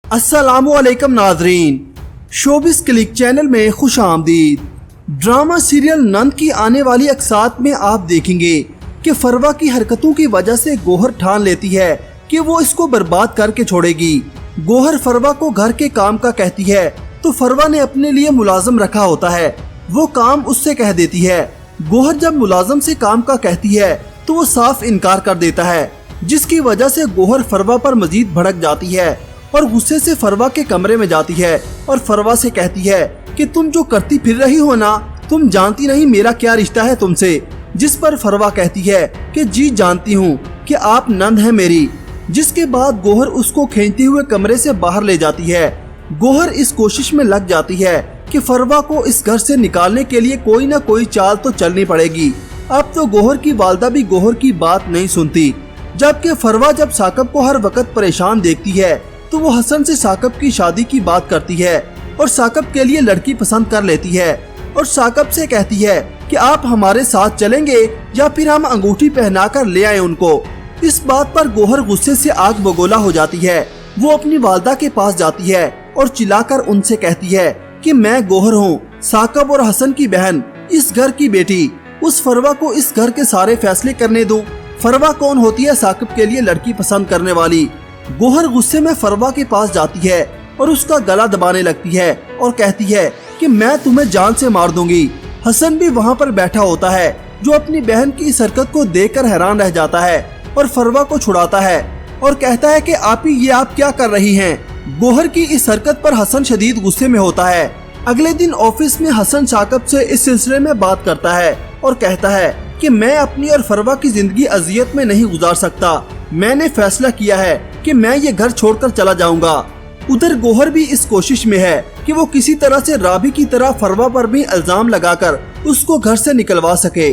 अस्सलामुअलैकुम नाजरीन, showbiz click channel में खुश आमदीद। ड्रामा सीरियल नंद की आने वाली अक्सात में आप देखेंगे कि फरवा की हरकतों की वजह से गौहर ठान लेती है कि वो इसको बर्बाद करके छोड़ेगी। गौहर फरवा को घर के काम का कहती है तो फरवा ने अपने लिए मुलाजिम रखा होता है, वो काम उससे कह देती है। गौहर जब मुलाजिम से काम का कहती है तो वो साफ इनकार कर देता है, जिसकी वजह से गौहर फरवा पर मजीद भड़क जाती है और गुस्से से फरवा के कमरे में जाती है और फरवा से कहती है कि तुम जो करती फिर रही हो ना, तुम जानती नहीं मेरा क्या रिश्ता है तुमसे। जिस पर फरवा कहती है कि जी जानती हूँ कि आप नंद हैं मेरी। जिसके बाद गौहर उसको खींचते हुए कमरे से बाहर ले जाती है। गौहर इस कोशिश में लग जाती है कि फरवा को इस घर से निकालने के लिए कोई ना कोई चाल तो चलनी पड़ेगी। अब तो गौहर की वालदा भी गौहर की बात नहीं सुनती, जबकि फरवा जब साकब को हर वक्त परेशान देखती है तो वो हसन से साकब की शादी की बात करती है और साकब के लिए लड़की पसंद कर लेती है और साकब से कहती है कि आप हमारे साथ चलेंगे या फिर हम अंगूठी पहनाकर ले आए उनको। इस बात पर गौहर गुस्से से आग बगोला हो जाती है। वो अपनी वालदा के पास जाती है और चिल्लाकर उनसे कहती है कि मैं गौहर हूँ, साकब और हसन की बहन, इस घर की बेटी। उस फरवा को इस घर के सारे फैसले करने दूं। फरवा कौन होती है साकब के लिए लड़की पसंद करने वाली। गौहर गुस्से में फरवा के पास जाती है और उसका गला दबाने लगती है और कहती है कि मैं तुम्हें जान से मार दूंगी। हसन भी वहाँ पर बैठा होता है, जो अपनी बहन की इस हरकत को देखकर हैरान रह जाता है और फरवा को छुड़ाता है और कहता है कि ये आप क्या कर रही हैं। गौहर की इस हरकत पर हसन शदीद गुस्से में होता है। अगले दिन ऑफिस में हसन साकब से इस सिलसिले में बात करता है और कहता है कि मैं अपनी और फरवा की जिंदगी अजियत में नहीं गुजार सकता। मैंने फैसला किया है कि मैं ये घर छोड़कर चला जाऊंगा। उधर गौहर भी इस कोशिश में है कि वो किसी तरह से राबी की तरह फरवा पर भी इल्जाम लगाकर उसको घर से निकलवा सके।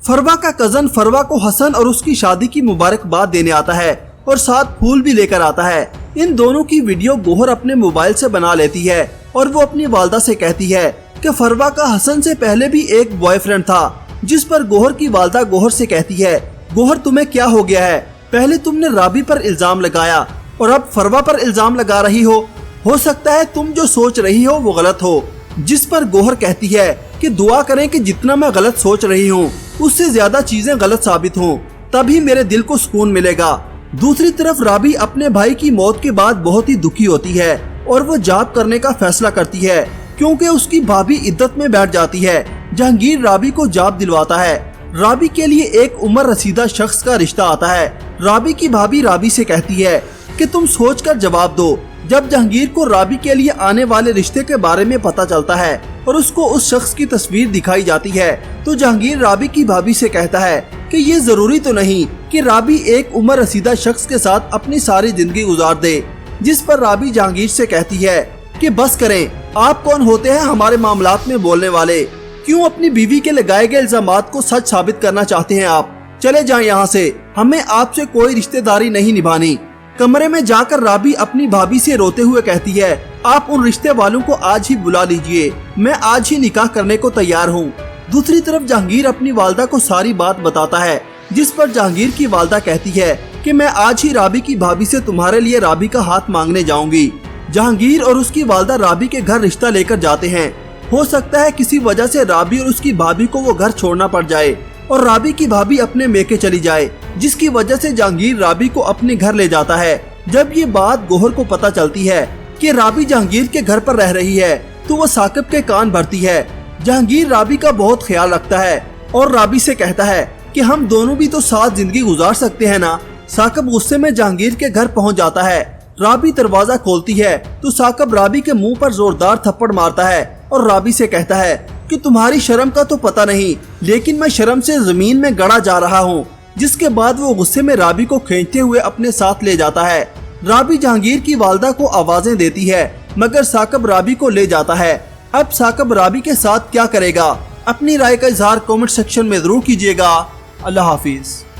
फरवा का कजन फरवा को हसन और उसकी शादी की मुबारकबाद देने आता है और साथ फूल भी लेकर आता है। इन दोनों की वीडियो गौहर अपने मोबाइल से बना लेती है और वो अपनी वालदा से कहती है कि फरवा का हसन से पहले भी एक बॉयफ्रेंड था। जिस पर गौहर की वालदा गौहर से कहती है, गौहर तुम्हें क्या हो गया है? पहले तुमने राबी पर इल्जाम लगाया और अब फरवा पर इल्जाम लगा रही हो सकता है तुम जो सोच रही हो वो गलत हो। जिस पर गौहर कहती है कि दुआ करें कि जितना मैं गलत सोच रही हूँ उससे ज्यादा चीजें गलत साबित हों, तभी मेरे दिल को सुकून मिलेगा। दूसरी तरफ राबी अपने भाई की मौत के बाद बहुत ही दुखी होती है और वो जॉब करने का फैसला करती है, क्योंकि उसकी भाभी इद्दत में बैठ जाती है। जहांगीर राबी को जॉब दिलवाता है। राबी के लिए एक उम्र रसीदा शख्स का रिश्ता आता है। राबी की भाभी राबी से कहती है कि तुम सोचकर जवाब दो। जब जहांगीर को राबी के लिए आने वाले रिश्ते के बारे में पता चलता है और उसको उस शख्स की तस्वीर दिखाई जाती है तो जहांगीर राबी की भाभी से कहता है कि ये जरूरी तो नहीं कि राबी एक उम्र रसीदा शख्स के साथ अपनी सारी जिंदगी गुजार दे। जिस पर राबी जहांगीर से कहती है कि बस करें, आप कौन होते हैं हमारे मामलात में बोलने वाले? क्यों अपनी बीवी के लगाए गए इल्जामात को सच साबित करना चाहते हैं आप? चले जाएं यहाँ से, हमें आपसे कोई रिश्तेदारी नहीं निभानी। कमरे में जाकर राबी अपनी भाभी से रोते हुए कहती है, आप उन रिश्ते वालों को आज ही बुला लीजिए, मैं आज ही निकाह करने को तैयार हूँ। दूसरी तरफ जहांगीर अपनी वालदा को सारी बात बताता है, जिस पर जहांगीर की वालदा कहती है कि मैं आज ही राबी की भाभी से तुम्हारे लिए राबी का हाथ मांगने जाऊंगी। जहांगीर और उसकी वालदा राबी के घर रिश्ता लेकर जाते हैं। हो सकता है किसी वजह से राबी और उसकी भाभी को वो घर छोड़ना पड़ जाए और राबी की भाभी अपने मेके चली जाए, जिसकी वजह से जहांगीर राबी को अपने घर ले जाता है। जब ये बात गौहर को पता चलती है कि राबी जहांगीर के घर पर रह रही है तो वो साकब के कान भरती है। जहांगीर राबी का बहुत ख्याल रखता है और राबी से कहता है कि हम दोनों भी तो साथ जिंदगी गुजार सकते हैं ना। साकब गुस्से में जहांगीर के घर पहुंच जाता है। राबी दरवाजा खोलती है तो साकब राबी के मुंह पर जोरदार थप्पड़ मारता है और राबी से कहता है कि तुम्हारी शर्म का तो पता नहीं, लेकिन मैं शर्म से जमीन में गड़ा जा रहा हूँ। जिसके बाद वो गुस्से में राबी को खींचते हुए अपने साथ ले जाता है। राबी जहांगीर की वालदा को आवाजें देती है, मगर साकब राबी को ले जाता है। अब साकब राबी के साथ क्या करेगा? अपनी राय का इजहार कमेंट सेक्शन में जरूर कीजिएगा। अल्लाह हाफिज।